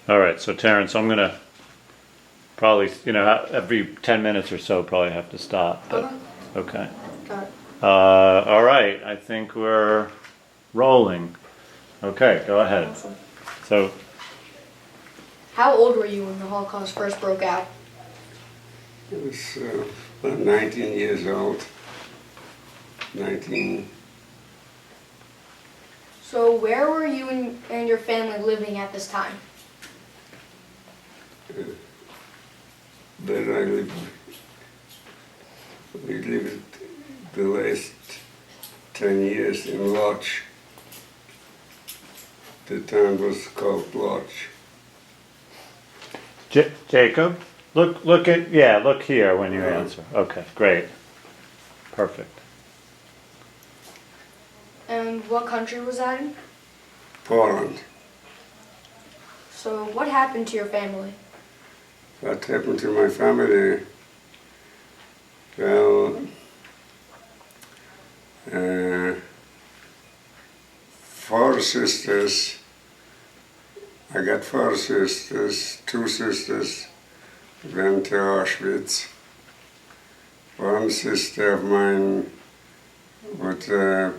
All right, so Terrence, I'm gonna probably, every 10 minutes or so, probably have to stop. But Okay. okay. Got it. All right, I think we're rolling. Okay, go ahead. Awesome. So, How old were you when the Holocaust first broke out? I was about 19 years old. 19, So where were you and your family living at this time? where I lived. We lived the last 10 years in Lodz. The town was called Lodz. Jacob, look here when you answer. Okay, great. Perfect. And what country was that in? Poland. So what happened to your family? What happened to my family? Well, four sisters. I got four sisters. Two sisters went to Auschwitz. One sister of mine, what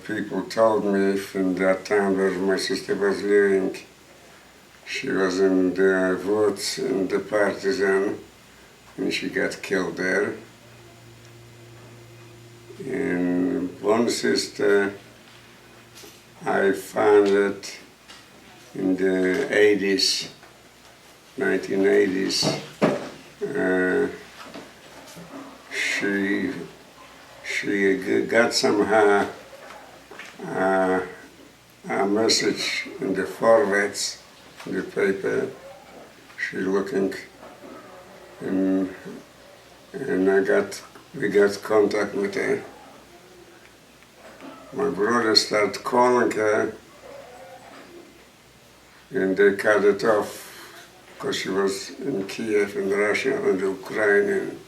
people told me from that town where my sister was living, she was in the woods in the partisan, and she got killed there. And one sister, I found it in the 80s, 1980s. She got somehow a message in the forwards in the paper. She looking, and we got contact with her. My brother started calling her, and they cut it off because she was in Kiev in Russia and Ukraine. And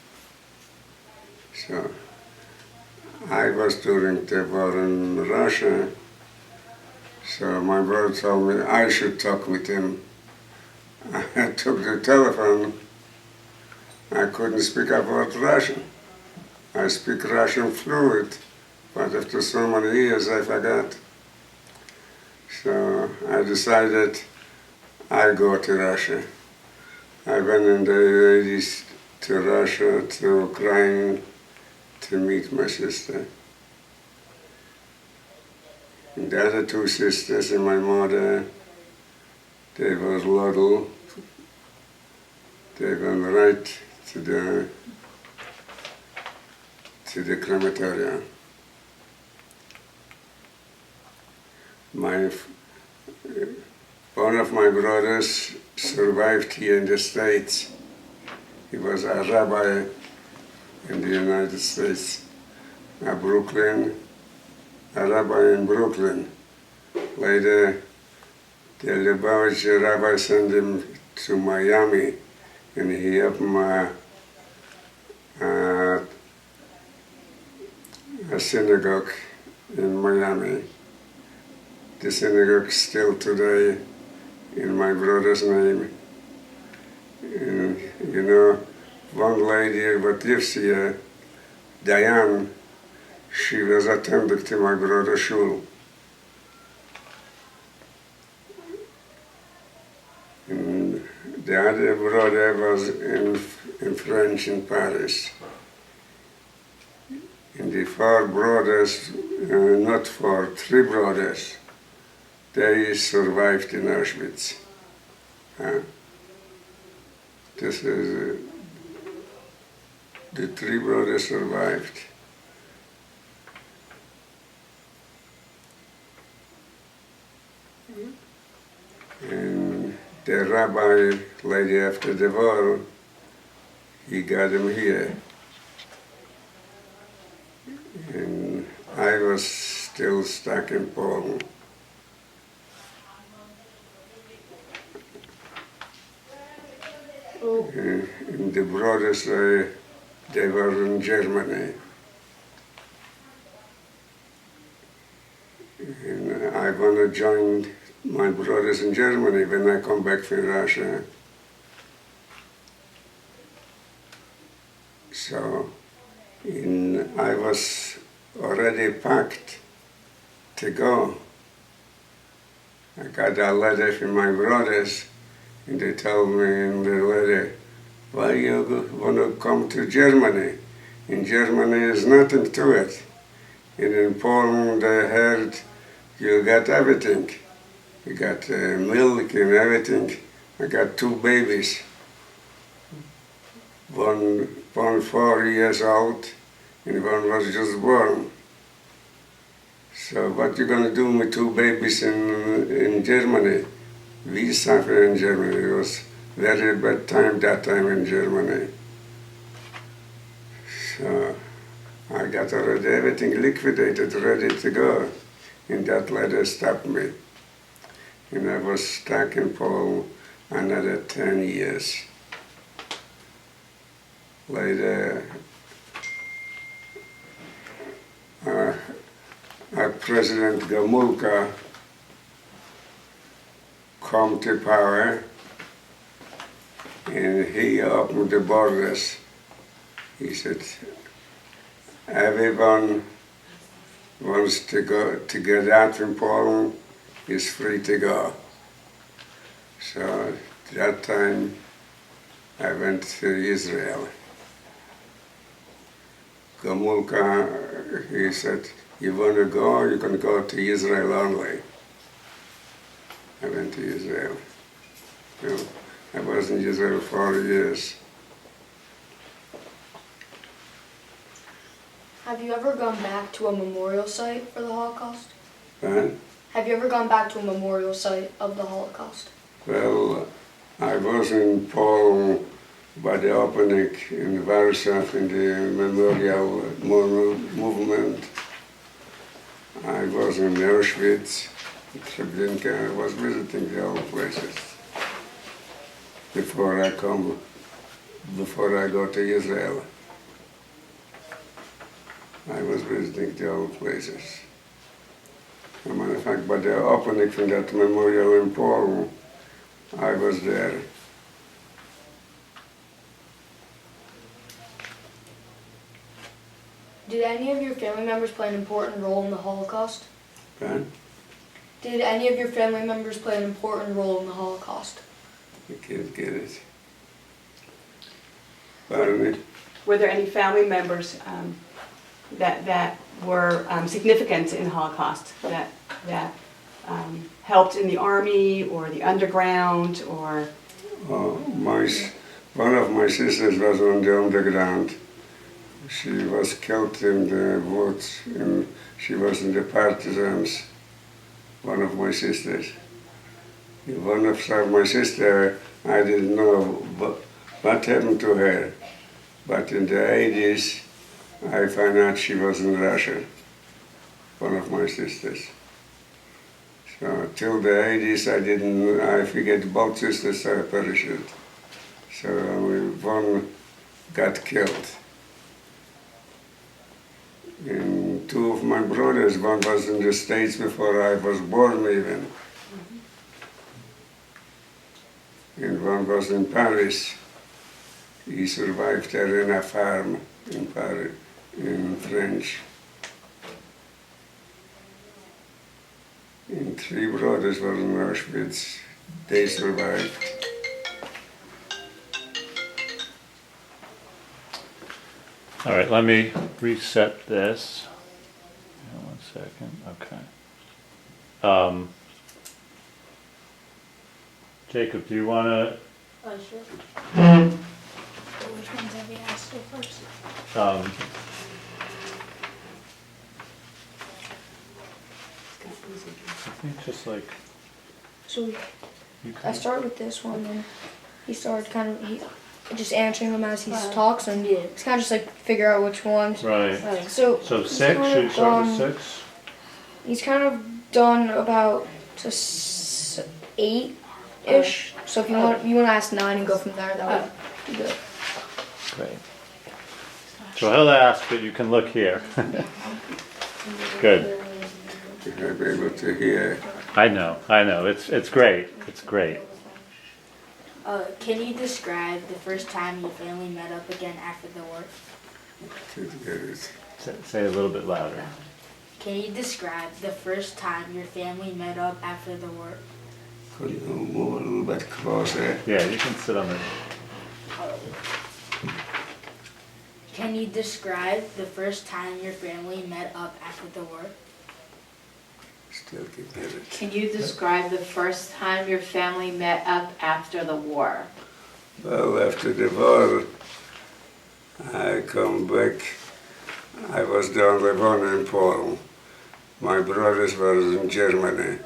so I was during the war in Russia, so my brother told me I should talk with him. I took the telephone. I couldn't speak a word Russian. I speak Russian fluent, but after so many years I forgot. So I decided I go to Russia. I went in the 80s to Russia, to Ukraine, to meet my sister. And the other two sisters and my mother, they were little. They went right to the crematorium. One of my brothers survived here in the States. He was a rabbi in the United States, a rabbi in Brooklyn. Later, the Lubavitcher rabbi sent him to Miami, and he opened a synagogue in Miami. The synagogue still today in my brother's name. And, one lady what lives here, Diane, she was attending to my brother's shul. And the other brother was in French in Paris. And the four brothers, not four, three brothers, they survived in Auschwitz. This is, the three brothers survived. And the rabbi, lady after the war, he got him here. And I was still stuck in Poland. And the brothers, they were in Germany. And I want to join my brothers in Germany when I come back from Russia. So I was already packed to go. I got a letter from my brothers, and they told me in the letter, why you want to come to Germany? In Germany is nothing to it. And in Poland they heard you got everything. You got milk and everything. I got 2 babies. One 4 years old, and one was just born. So what you gonna do with 2 babies in Germany? We suffer in Germany. It was very bad time that time in Germany. So I got already everything liquidated, ready to go. And that letter stopped me. And I was stuck in Poland another 10 years. Later, President Gomulka come to power, and he opened the borders. He said, everyone wants to get out from Poland is free to go. So that time I went to Israel. Gomulka, he said, you want to go, you can go to Israel only. I went to Israel. So I was in Israel 4 years. Have you ever gone back to a memorial site for the Holocaust? Huh? Have you ever gone back to a memorial site of the Holocaust? Well, I was in Poland by the opening in Warsaw in the memorial movement. I was in Auschwitz, Treblinka. I was visiting the old places before I go to Israel. I was visiting the old places. As a matter of fact, by the opening from that memorial in Poland, I was there. Did any of your family members play an important role in the Holocaust? Huh? Did any of your family members play an important role in the Holocaust? I can't get it. Pardon me? Were there any family members that were significant in the Holocaust, that helped in the army or the underground or? One of my sisters was on the underground. She was killed in the woods, and she was in the partisans. One of my sisters. One of my sister, I didn't know what happened to her, but in the 80s, I found out she was in Russia. One of my sisters. So till the 80s, I figured both sisters perished. So one got killed. And 2 of my brothers, one was in the States before I was born even. And one was in Paris. He survived there in a farm in Paris, in French. And 3 brothers were in Auschwitz. They survived. All right, let me reset this. Hang on 1 second, okay. Jacob, do you want to, Sure. Which ones have we asked so first? I think just like, So you I can, start with this one, and he started just answering them as he talks, and it's kind of just like figure out which ones. right. So So he's 6, kind should we of start with done- 6? He's kind of done about to 8-ish. So if you want to ask 9 and go from there, that would be good. Great. So he'll ask, but you can look here. Good. I'll be able to hear. I know. It's great. It's great. Can you describe the first time your family met up again after the war? Didn't get it. Say it a little bit louder. Can you describe the first time your family met up after the war? Could you move a little bit closer? Yeah, you can sit on the. Can you describe the first time your family met up after the war? Still can't get it. Can you describe the first time your family met up after the war? Well, after the war, I come back. I was the only one in Poland. My brothers were in Germany.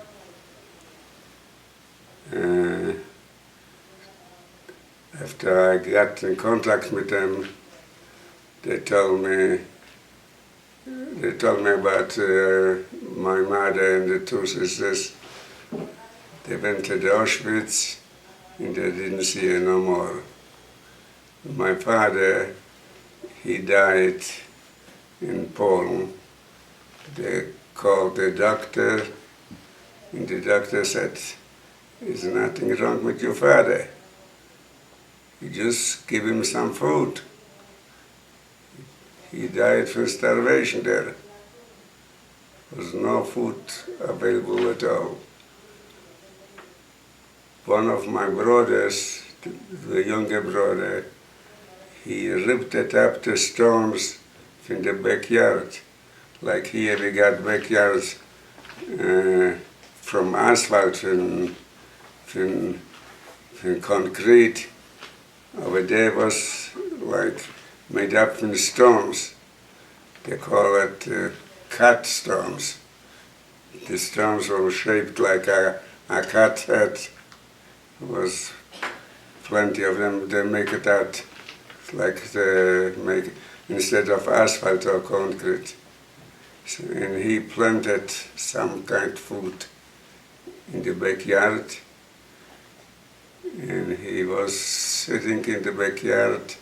After I got in contact with them, they told me about my mother and the two sisters. They went to the Auschwitz and they didn't see her no more. My father, he died in Poland. They called the doctor and the doctor said, "There's nothing wrong with your father. You just give him some food." He died from starvation there. There was no food available at all. One of my brothers, the younger brother, he ripped it up the stones in the backyard. Like here we got backyards from asphalt, from concrete. Over there was like made up from stones. They call it cat stones. The stones were shaped like a cat head. There was plenty of them. They make it out like they make instead of asphalt or concrete. So, and he planted some kind of food in the backyard. And he was sitting in the backyard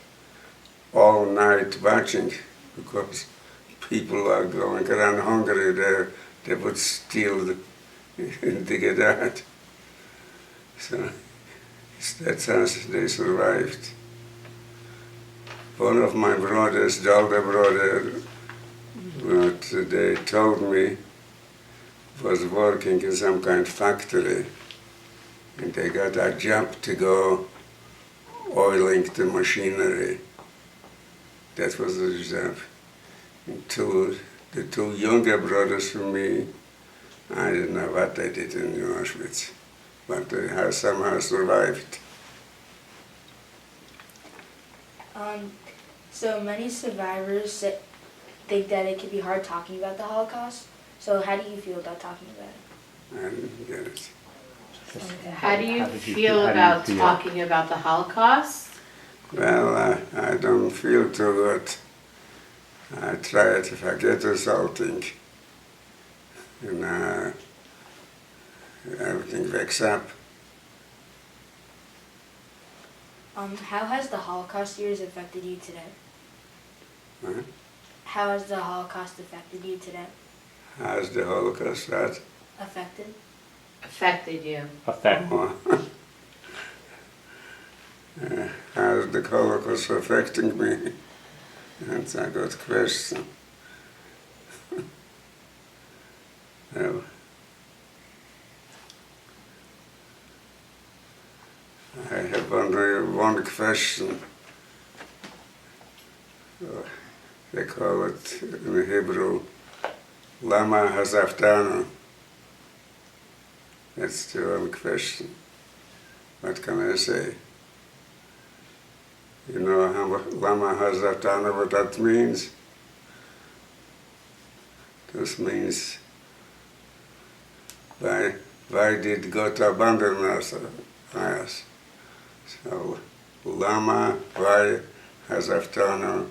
all night watching, because people are going around hungry there. They would steal and dig it out. So that's how they survived. One of my brothers, the older brother, what they told me, was working in some kind of factory. And they got a job to go oiling the machinery. That was the job. And the two younger brothers from me, I didn't know what they did in Auschwitz, but they have somehow survived. So many survivors think that it can be hard talking about the Holocaust. So how do you feel about talking about it? I didn't get it. How do you How did you feel feel- about how do you feel? talking about the Holocaust? Well, I don't feel too good. I try it if I get something. And everything wakes up. How has the Holocaust years affected you today? Huh? How has the Holocaust affected you today? How's the Holocaust that? Affected? Affected you? Effect. How's the Holocaust affecting me? That's a good question. Well, I have only one question. They call it in Hebrew, Lama Hazaftanu. That's the only question. What can I say? You know Lama Hazaftanu, what that means? This means, why did God abandon us? So, Lama, why Hazaftanu?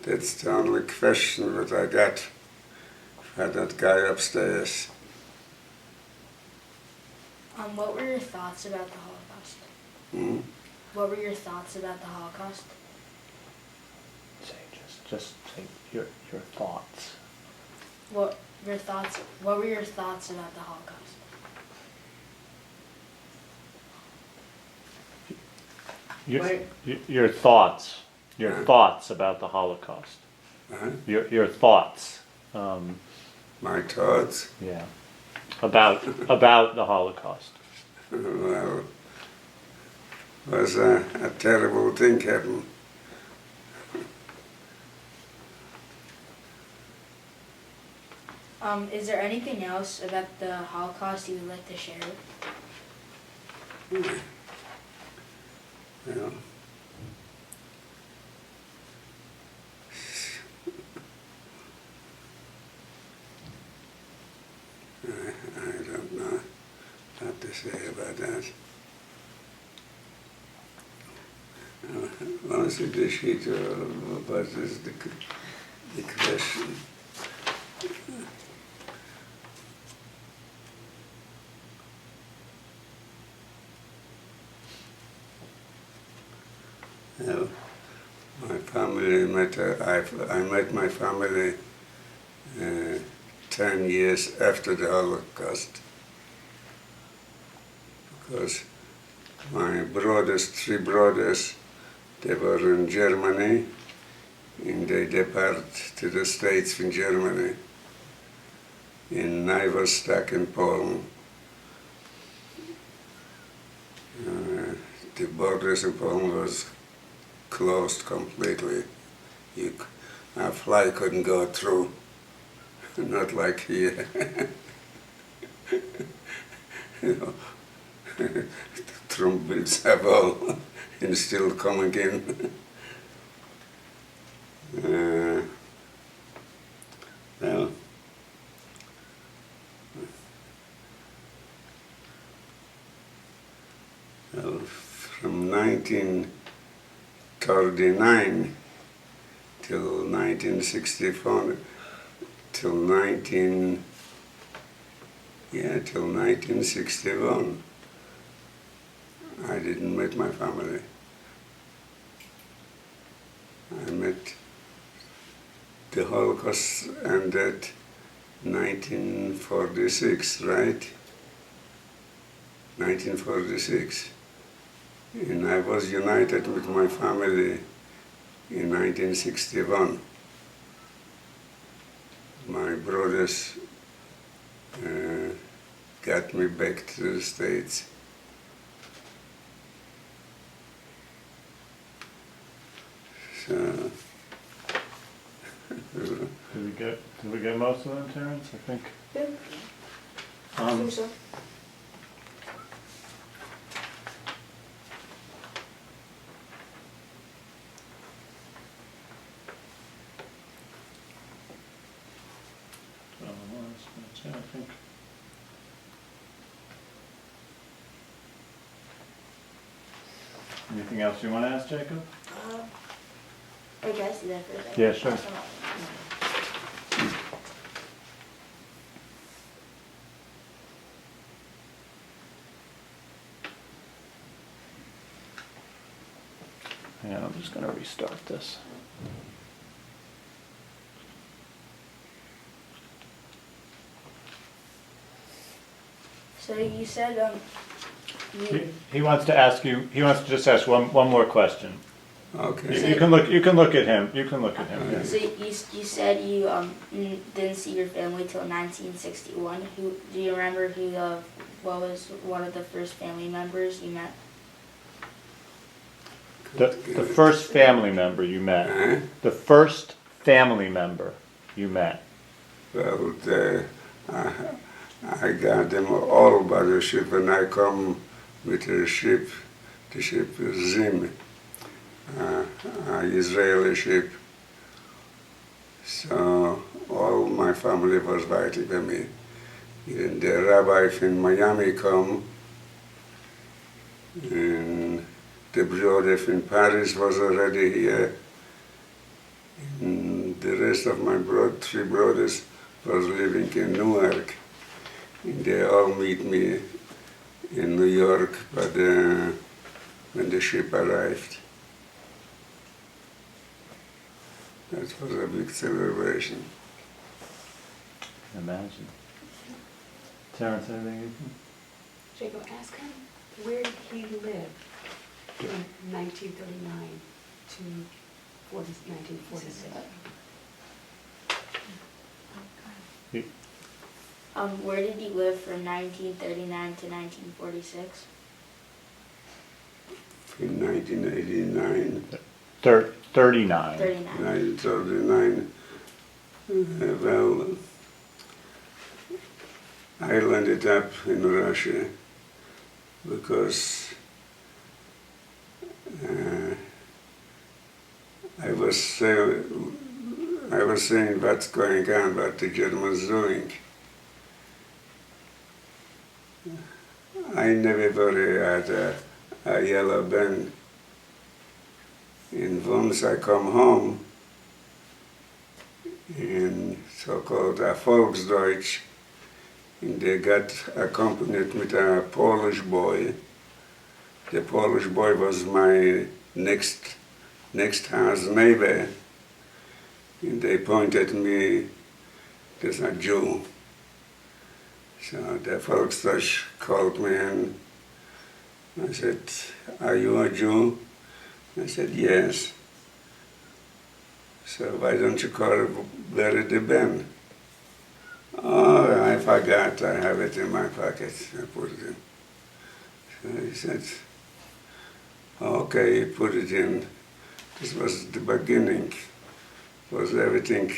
That's the only question that I got for that guy upstairs. What were your thoughts about the Holocaust? Hmm? What were your thoughts about the Holocaust? Say just say your thoughts. What were your thoughts about the Holocaust? Your thoughts, about the Holocaust. Huh? Your thoughts, My thoughts, yeah, about the Holocaust. well, was a terrible thing happened. Is there anything else about the Holocaust you would like to share? Yeah. I don't know what to say about that. Once you defeat what is the question? Well, my family I met my family 10 years after the Holocaust, because my brothers, 3 brothers, they were in Germany, and they depart to the States from Germany. And I was stuck in Poland. The borders in Poland was closed completely. A fly couldn't go through, not like here. You know, Trump builds a wall and still coming in. Well, from 1939 till 1964, till 1961, I didn't meet my family. I met the Holocaust ended 1946, right? 1946. And I was united with my family in 1961. My brothers got me back to the States. So, Did we get most of them, Terrence? I think. Yeah, I Um, think so. I think. Anything else you want to ask, Jacob? Hey guys, see that for a second? Yeah, sure. Yeah, I'm just gonna restart this. So you said He wants to ask you. He wants to just ask one more question. okay. You can look at him. You can look at him. Yeah. So you said you didn't see your family till 1961. Who do you remember? What was one of the first family members you met? The first family member you met. Huh? The first family member you met. Well, I got them all by the ship, and I come with the ship Zim, Israeli ship. So all my family was waiting for me. And the rabbi from Miami come, and the brother from Paris was already here. And the rest of my 3 brothers was living in Newark. And they all meet me in New York when the ship arrived. That was a big celebration. Imagine. Terrence, anything you can? Jacob, ask him, where did he live in 1939 to 1946? Where did you live from 1939 to 1946? In 1989, 39. 39. 1939, well, I landed up in Russia because I was saying what's going on, what the Germans doing. I never really had a yellow band. And once I come home, in so-called a Volksdeutsch, and they got accompanied with a Polish boy. The Polish boy was my next house neighbor, and they pointed me, there's a Jew. So the Volksdeutsch called me and I said, are you a Jew? I said, yes. So why don't you bury the Ben? Oh, I forgot, I have it in my pocket. I put it in. So he said, okay, put it in. This was the beginning. Was everything,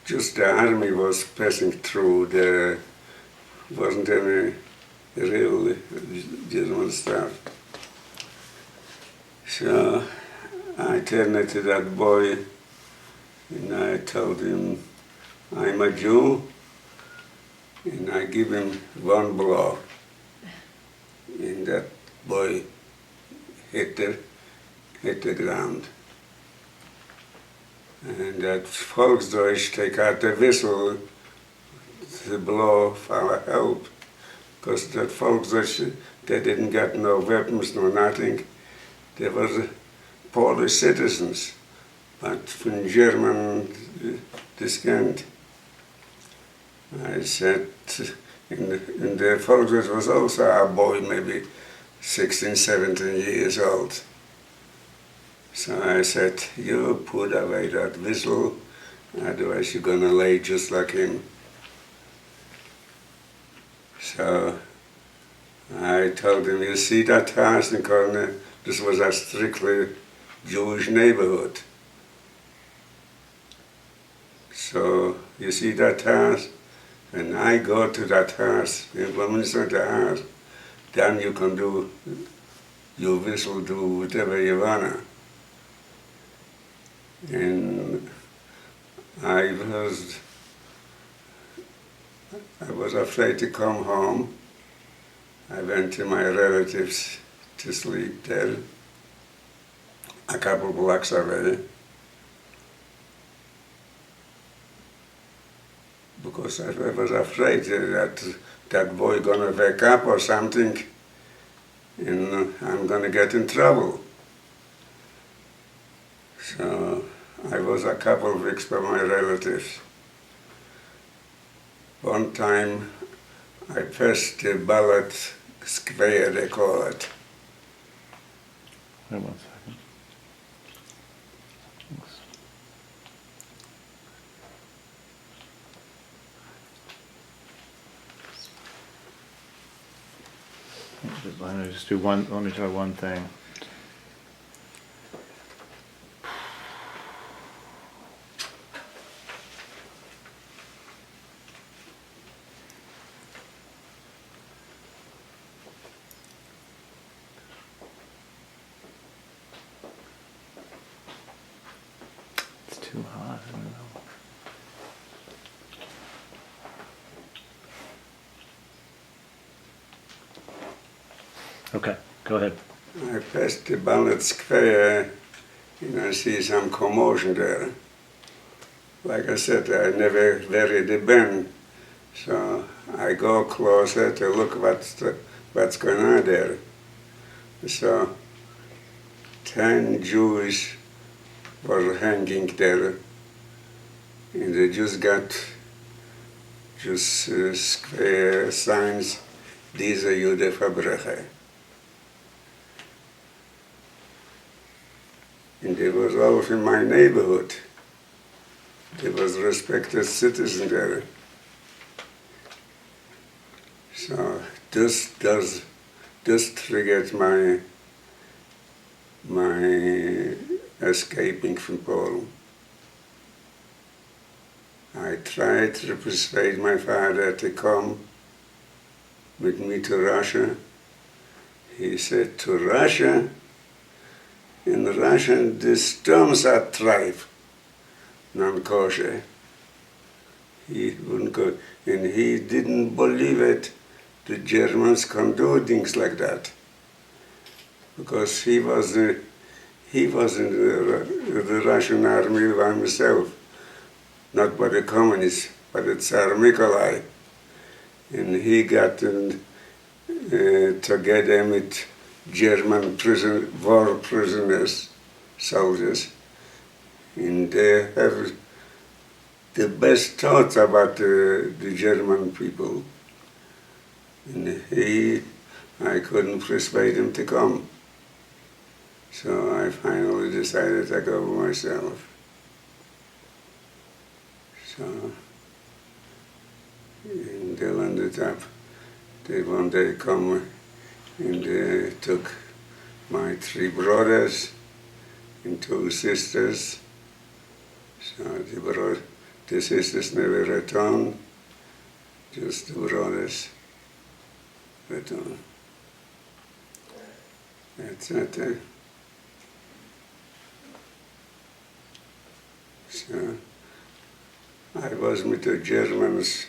just the army was passing through, there wasn't any real German stuff. So I turned to that boy and I told him, I'm a Jew, and I give him one blow. And that boy hit the ground. And that Volksdeutsch take out the whistle to blow for help. Because that Volksdeutsch, they didn't get no weapons, no nothing. They were Polish citizens, but from German descent. I said, in the Volksdeutsch was also a boy, maybe 16, 17 years old. So I said, you put away that whistle, otherwise you're gonna lay just like him. So I told him, you see that house in corner? This was a strictly Jewish neighborhood. So you see that house? When I go to that house, when I'm inside the house, then you can do, you whistle, do whatever you wanna. And I was afraid to come home. I went to my relatives to sleep there, a couple blocks away, because I was afraid that that boy gonna wake up or something, and I'm gonna get in trouble. So I was a couple of weeks by my relatives. One time I passed the Ballot Square, they call it. Wait 1 second. Let me just do one. Let me try one thing. It's too hot. I don't know. Okay, go ahead. I passed the Ballot Square and I see some commotion there. Like I said, I never buried the Ben, so I go closer to look what's going on there. So 10 Jews were hanging there, and they just got just square signs, diese Judenverbrecher. And they was all in my neighborhood. They was respected citizens there. So this triggered my escaping from Poland. I tried to persuade my father to come with me to Russia. He said, to Russia? In Russia, the storms are thrive, non-kosher. He wouldn't go, and he didn't believe it. The Germans can do things like that, because he was in the Russian army by himself, not by the communists, by the Tsar Nikolai, and he got together with German war prisoners, soldiers, and they have the best thoughts about the German people. And I couldn't persuade him to come. So I finally decided to go myself. So, and they ended up, they one day come and they took my 3 brothers and 2 sisters. So the sisters never returned, just the brothers returned. That's it. So I was with the Germans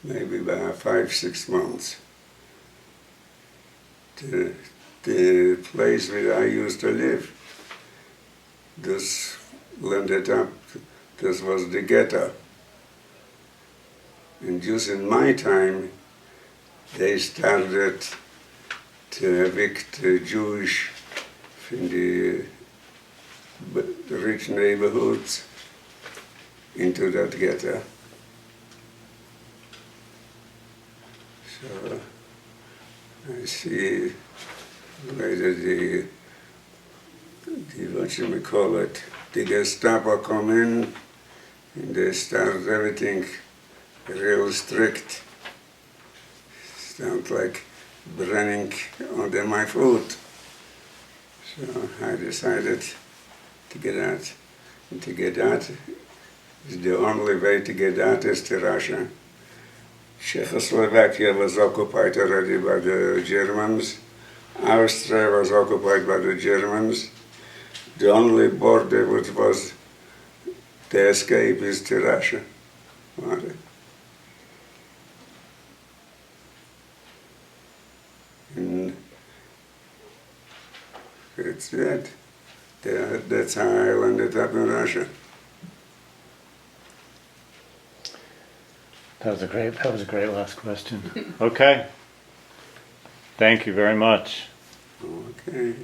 maybe about 5-6 months. The place where I used to live, this landed up, this was the ghetto. And just in my time, they started to evict the Jewish from the rich neighborhoods into that ghetto. So I see later the what you may call it, the Gestapo come in and they start everything real strict. Sounds like burning under my foot. So I decided to get out. And to get out, the only way to get out is to Russia. Czechoslovakia was occupied already by the Germans. Austria was occupied by the Germans. The only border which was the escape is to Russia. And that's it. That's how I ended up in Russia. That was a great last question. Okay. Thank you very much. Okay.